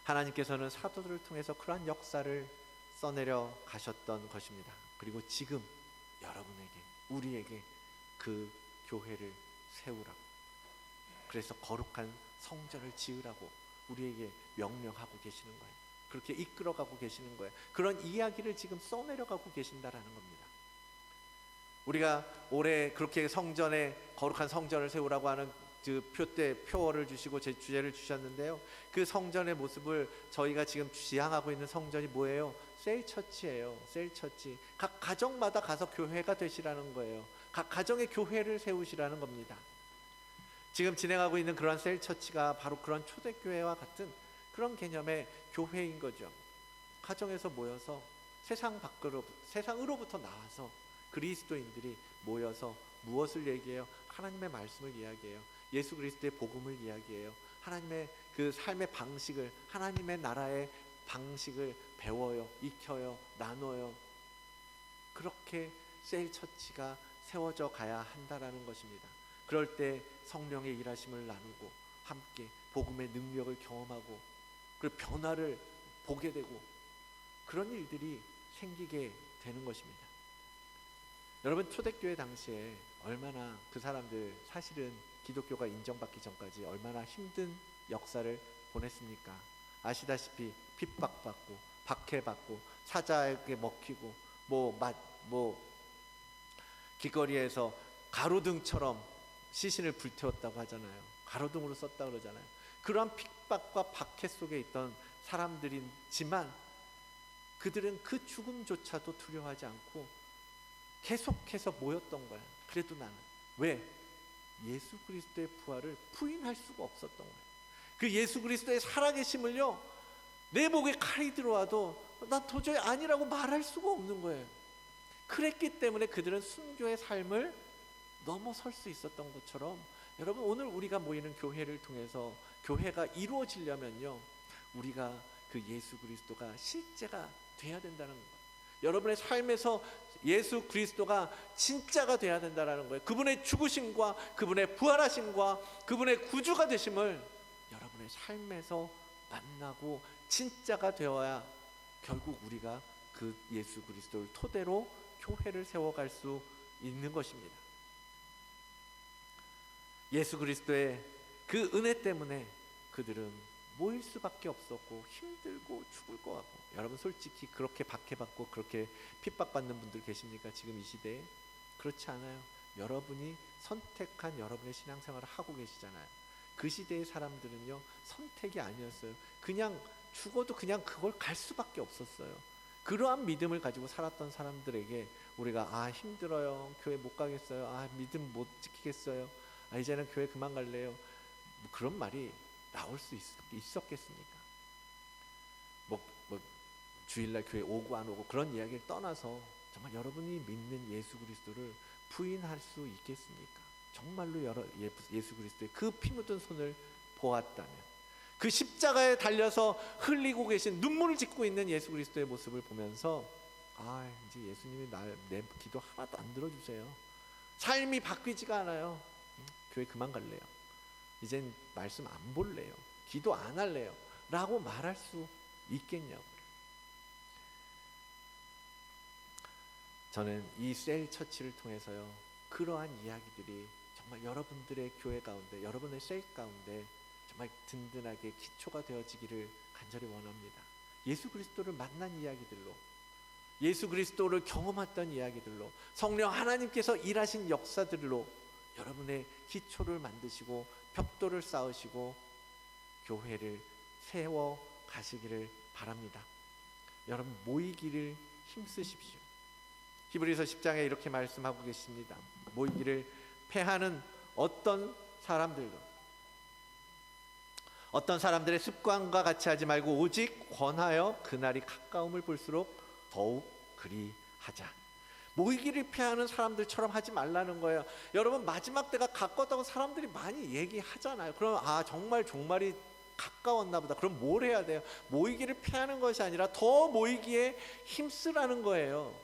하나님께서는 사도들을 통해서 그러한 역사를 써내려 가셨던 것입니다. 그리고 지금 여러분에게, 우리에게 그 교회를 세우라고, 그래서 거룩한 성전을 지으라고 우리에게 명령하고 계시는 거예요. 그렇게 이끌어가고 계시는 거예요. 그런 이야기를 지금 써내려가고 계신다라는 겁니다. 우리가 올해 그렇게 성전에, 거룩한 성전을 세우라고 하는 그 표어를 주시고 제 주제를 주셨는데요. 그 성전의 모습을 저희가 지금 지향하고 있는 성전이 뭐예요? 셀처치예요. 셀처치. 각 가정마다 가서 교회가 되시라는 거예요. 각 가정의 교회를 세우시라는 겁니다. 지금 진행하고 있는 그러한 셀처치가 바로 그런 초대교회와 같은 그런 개념의 교회인 거죠. 가정에서 모여서 세상으로부터 나와서 그리스도인들이 모여서 무엇을 얘기해요? 하나님의 말씀을 이야기해요. 예수 그리스도의 복음을 이야기해요. 하나님의 그 삶의 방식을, 하나님의 나라의 방식을 배워요, 익혀요, 나눠요. 그렇게 셀처치가 세워져 가야 한다라는 것입니다. 그럴 때 성령의 일하심을 나누고 함께 복음의 능력을 경험하고 그리고 변화를 보게 되고 그런 일들이 생기게 되는 것입니다. 여러분, 초대교회 당시에 얼마나 그 사람들, 사실은 기독교가 인정받기 전까지 얼마나 힘든 역사를 보냈습니까? 아시다시피 핍박받고 박해받고 사자에게 먹히고 길거리에서 가로등처럼 시신을 불태웠다고 하잖아요. 가로등으로 썼다고 그러잖아요. 그러한 핍박과 박해 속에 있던 사람들이지만 그들은 그 죽음조차도 두려워하지 않고 계속해서 모였던 거야. 그래도 나는 왜? 예수 그리스도의 부활을 부인할 수가 없었던 거예요. 그 예수 그리스도의 살아계심을요, 내 목에 칼이 들어와도 난 도저히 아니라고 말할 수가 없는 거예요. 그랬기 때문에 그들은 순교의 삶을 넘어설 수 있었던 것처럼, 여러분, 오늘 우리가 모이는 교회를 통해서 교회가 이루어지려면요, 우리가 그 예수 그리스도가 실제가 돼야 된다는 거예요. 여러분의 삶에서 예수 그리스도가 진짜가 돼야 된다는 거예요. 그분의 죽으심과 그분의 부활하심과 그분의 구주가 되심을 여러분의 삶에서 만나고 진짜가 되어야 결국 우리가 그 예수 그리스도를 토대로 교회를 세워갈 수 있는 것입니다. 예수 그리스도의 그 은혜 때문에 그들은 모일 수밖에 없었고 힘들고 죽을 것 같고, 여러분 솔직히 그렇게 박해받고 그렇게 핍박받는 분들 계십니까? 지금 이 시대에? 그렇지 않아요. 여러분이 선택한 여러분의 신앙생활을 하고 계시잖아요. 그 시대의 사람들은요, 선택이 아니었어요. 그냥 죽어도 그냥 그걸 갈 수밖에 없었어요. 그러한 믿음을 가지고 살았던 사람들에게 우리가 힘들어요, 교회 못 가겠어요, 믿음 못 지키겠어요, 이제는 교회 그만 갈래요, 뭐 그런 말이 나올 수 있었겠습니까? 주일날 교회 오고 안 오고 그런 이야기를 떠나서 정말 여러분이 믿는 예수 그리스도를 부인할 수 있겠습니까? 정말로 예수 그리스도의 그 피 묻은 손을 보았다면, 그 십자가에 달려서 흘리고 계신, 눈물을 짓고 있는 예수 그리스도의 모습을 보면서 이제 예수님이 내 기도 하나도 안 들어주세요, 삶이 바뀌지가 않아요, 교회 그만 갈래요. 이젠 말씀 안 볼래요. 기도 안 할래요. 라고 말할 수 있겠냐고. 저는 이 셀 처치를 통해서요, 그러한 이야기들이 정말 여러분들의 교회 가운데, 여러분의 셀 가운데 정말 든든하게 기초가 되어지기를 간절히 원합니다. 예수 그리스도를 만난 이야기들로, 예수 그리스도를 경험했던 이야기들로, 성령 하나님께서 일하신 역사들로 여러분의 기초를 만드시고 벽돌을 쌓으시고 교회를 세워 가시기를 바랍니다. 여러분, 모이기를 힘쓰십시오. 히브리서 10장에 이렇게 말씀하고 계십니다. 모이기를 패하는 어떤 사람들의 습관과 같이 하지 말고 오직 권하여 그날이 가까움을 볼수록 더욱 그리하자. 모이기를 피하는 사람들처럼 하지 말라는 거예요. 여러분, 마지막 때가 가까웠다고 사람들이 많이 얘기하잖아요. 그럼 정말 종말이 가까웠나 보다. 그럼 뭘 해야 돼요? 모이기를 피하는 것이 아니라 더 모이기에 힘쓰라는 거예요.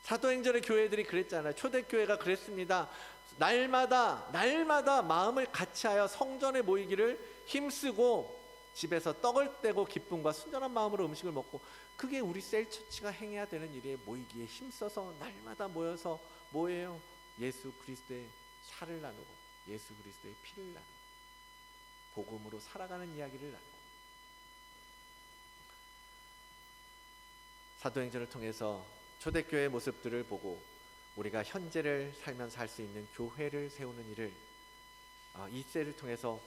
사도행전의 교회들이 그랬잖아요. 초대교회가 그랬습니다. 날마다 마음을 같이하여 성전에 모이기를 힘쓰고 집에서 떡을 떼고 기쁨과 순전한 마음으로 음식을 먹고, 그게 우리 셀처치가 행해야 되는 일이에요. 모이기에 힘써서 날마다 모여서 뭐예요? 예수 그리스도의 살을 나누고 예수 그리스도의 피를 나누고 복음으로 살아가는 이야기를 나누고, 사도행전을 통해서 초대교회의 모습들을 보고 우리가 현재를 살면서 할 수 있는 교회를 세우는 일을, 이 셀을 통해서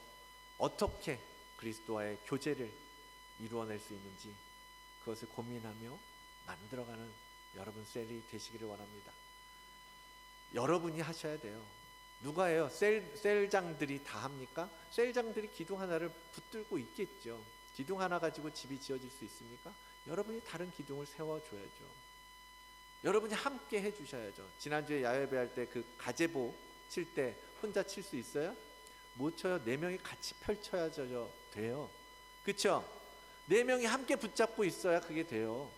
어떻게 그리스도와의 교제를 이루어낼 수 있는지 그것을 고민하며 만들어가는 여러분 셀이 되시기를 원합니다. 여러분이 하셔야 돼요. 누가 해요? 셀장들이 다 합니까? 셀장들이 기둥 하나를 붙들고 있겠죠. 기둥 하나 가지고 집이 지어질 수 있습니까? 여러분이 다른 기둥을 세워줘야죠. 여러분이 함께 해주셔야죠. 지난주에 야외배 할 때 그 가제보 칠 때 혼자 칠 수 있어요? 못 쳐요. 4명이 같이 펼쳐야죠. 돼요. 그렇죠? 4명이 함께 붙잡고 있어야 그게 돼요.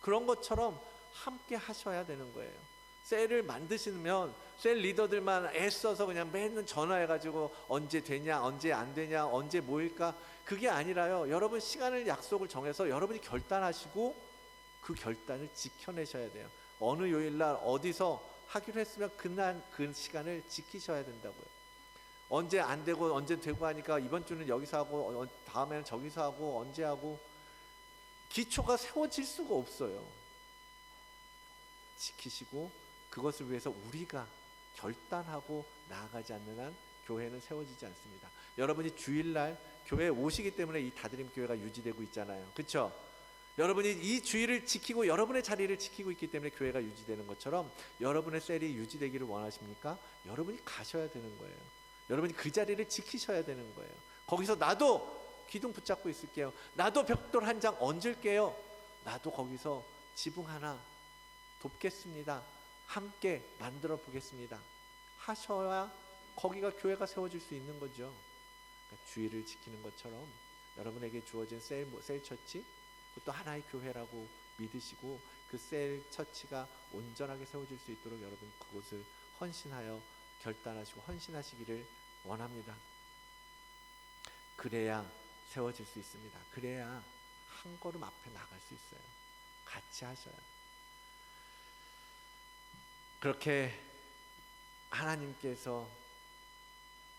그런 것처럼 함께 하셔야 되는 거예요. 셀을 만드시면 셀 리더들만 애써서 그냥 맨날 전화해가지고 언제 되냐, 언제 안 되냐, 언제 모일까, 그게 아니라요. 여러분 시간을 약속을 정해서 여러분이 결단하시고 그 결단을 지켜내셔야 돼요. 어느 요일날 어디서 하기로 했으면 그날 그 시간을 지키셔야 된다고요. 언제 안 되고 언제 되고 하니까 이번 주는 여기서 하고 다음에는 저기서 하고 언제 하고, 기초가 세워질 수가 없어요. 지키시고 그것을 위해서 우리가 결단하고 나아가지 않는 한 교회는 세워지지 않습니다. 여러분이 주일날 교회에 오시기 때문에 이 다드림 교회가 유지되고 있잖아요. 그렇죠? 여러분이 이 주의를 지키고 여러분의 자리를 지키고 있기 때문에 교회가 유지되는 것처럼, 여러분의 셀이 유지되기를 원하십니까? 여러분이 가셔야 되는 거예요. 여러분이 그 자리를 지키셔야 되는 거예요. 거기서 나도 기둥 붙잡고 있을게요. 나도 벽돌 한 장 얹을게요. 나도 거기서 지붕 하나 돕겠습니다. 함께 만들어 보겠습니다. 하셔야 거기가 교회가 세워질 수 있는 거죠. 그러니까 주의를 지키는 것처럼 여러분에게 주어진 셀처치, 그것도 하나의 교회라고 믿으시고 그 셀 처치가 온전하게 세워질 수 있도록 여러분 그곳을 헌신하여 결단하시고 헌신하시기를 원합니다. 그래야 세워질 수 있습니다. 그래야 한 걸음 앞에 나갈 수 있어요. 같이 하셔요. 그렇게 하나님께서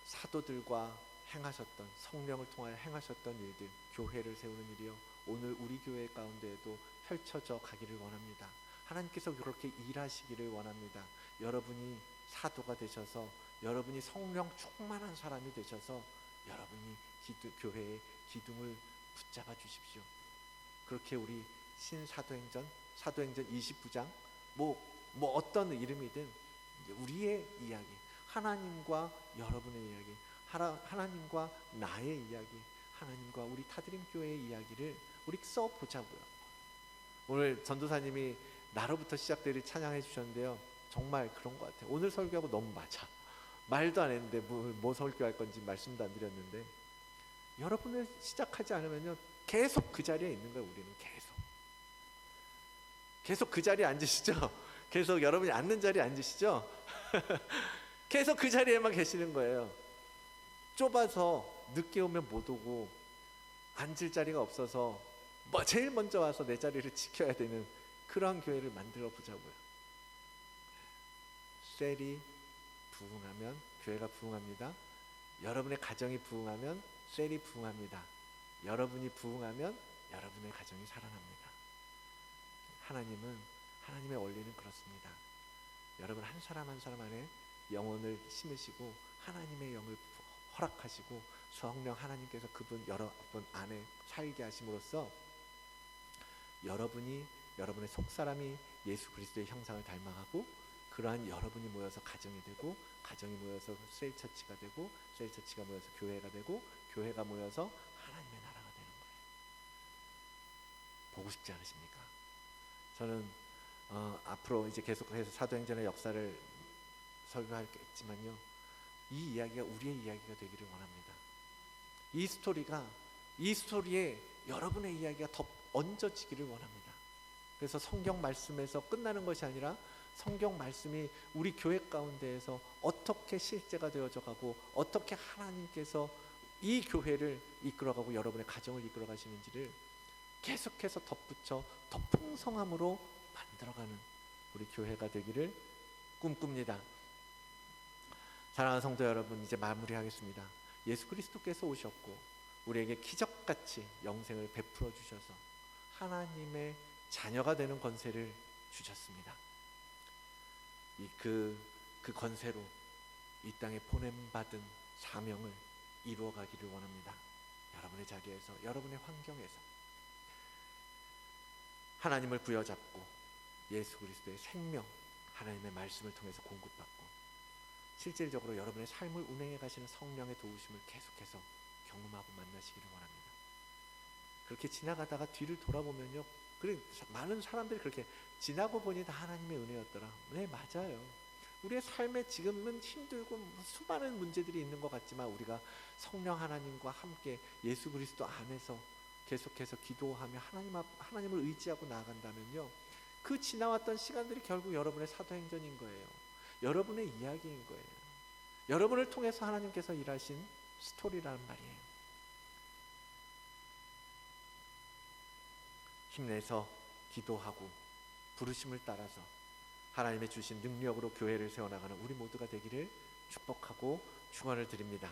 사도들과 행하셨던, 성령을 통하여 행하셨던 일들, 교회를 세우는 일이요, 오늘 우리 교회 가운데에도 펼쳐져 가기를 원합니다. 하나님께서 그렇게 일하시기를 원합니다. 여러분이 사도가 되셔서, 여러분이 성령 충만한 사람이 되셔서 여러분이 교회의 기둥을 붙잡아 주십시오. 그렇게 우리 사도행전 29장 뭐 어떤 이름이든 우리의 이야기, 하나님과 여러분의 이야기, 하나님과 나의 이야기, 하나님과 우리 타드림 교회의 이야기를 우리 써보자고요. 오늘 전도사님이 나로부터 시작되리 찬양해 주셨는데요, 정말 그런 것 같아요. 오늘 설교하고 너무 맞아. 말도 안 했는데 뭐 설교할 건지 말씀도 안 드렸는데, 여러분을 시작하지 않으면요 계속 그 자리에 있는 거예요. 우리는 계속 그 자리에 앉으시죠. 계속 여러분이 앉는 자리에 앉으시죠? 계속 그 자리에만 계시는 거예요. 좁아서 늦게 오면 못 오고 앉을 자리가 없어서 제일 먼저 와서 내 자리를 지켜야 되는 그러한 교회를 만들어 보자고요. 셀이 부흥하면 교회가 부흥합니다. 여러분의 가정이 부흥하면 셀이 부흥합니다. 여러분이 부흥하면 여러분의 가정이 살아납니다. 하나님의 원리는 그렇습니다. 여러분 한 사람 한 사람 안에 영혼을 심으시고 하나님의 영을 허락하시고 성령 하나님께서 그분 여러분 안에 살게 하심으로써 여러분의 속사람이 예수 그리스도의 형상을 닮아가고 그러한 여러분이 모여서 가정이 되고 가정이 모여서 셀처치가 되고 셀처치가 모여서 교회가 되고 교회가 모여서 하나님의 나라가 되는 거예요. 보고 싶지 않으십니까? 저는 앞으로 이제 계속해서 사도행전의 역사를 설교하겠지만요, 이 이야기가 우리의 이야기가 되기를 원합니다. 이 스토리에 여러분의 이야기가 더 얹어지기를 원합니다. 그래서 성경 말씀에서 끝나는 것이 아니라 성경 말씀이 우리 교회 가운데에서 어떻게 실제가 되어져 가고 어떻게 하나님께서 이 교회를 이끌어가고 여러분의 가정을 이끌어 가시는지를 계속해서 덧붙여 더 풍성함으로 만들어가는 우리 교회가 되기를 꿈꿉니다. 사랑하는 성도 여러분, 이제 마무리하겠습니다. 예수 그리스도께서 오셨고 우리에게 기적같이 영생을 베풀어 주셔서 하나님의 자녀가 되는 권세를 주셨습니다. 그 권세로 이 땅에 보냄받은 사명을 이루어가기를 원합니다. 여러분의 자리에서, 여러분의 환경에서 하나님을 부여잡고 예수 그리스도의 생명, 하나님의 말씀을 통해서 공급받고 실질적으로 여러분의 삶을 운행해 가시는 성령의 도우심을 계속해서 경험하고 만나시기를 원합니다. 그렇게 지나가다가 뒤를 돌아보면요, 그래 많은 사람들이 그렇게 지나고 보니 다 하나님의 은혜였더라. 네, 맞아요. 우리의 삶에 지금은 힘들고 수많은 문제들이 있는 것 같지만 우리가 성령 하나님과 함께 예수 그리스도 안에서 계속해서 기도하며 하나님을 의지하고 나아간다면요, 그 지나왔던 시간들이 결국 여러분의 사도행전인 거예요. 여러분의 이야기인 거예요. 여러분을 통해서 하나님께서 일하신 스토리라는 말이에요. 힘내서 기도하고 부르심을 따라서 하나님의 주신 능력으로 교회를 세워나가는 우리 모두가 되기를 축복하고 축원을 드립니다.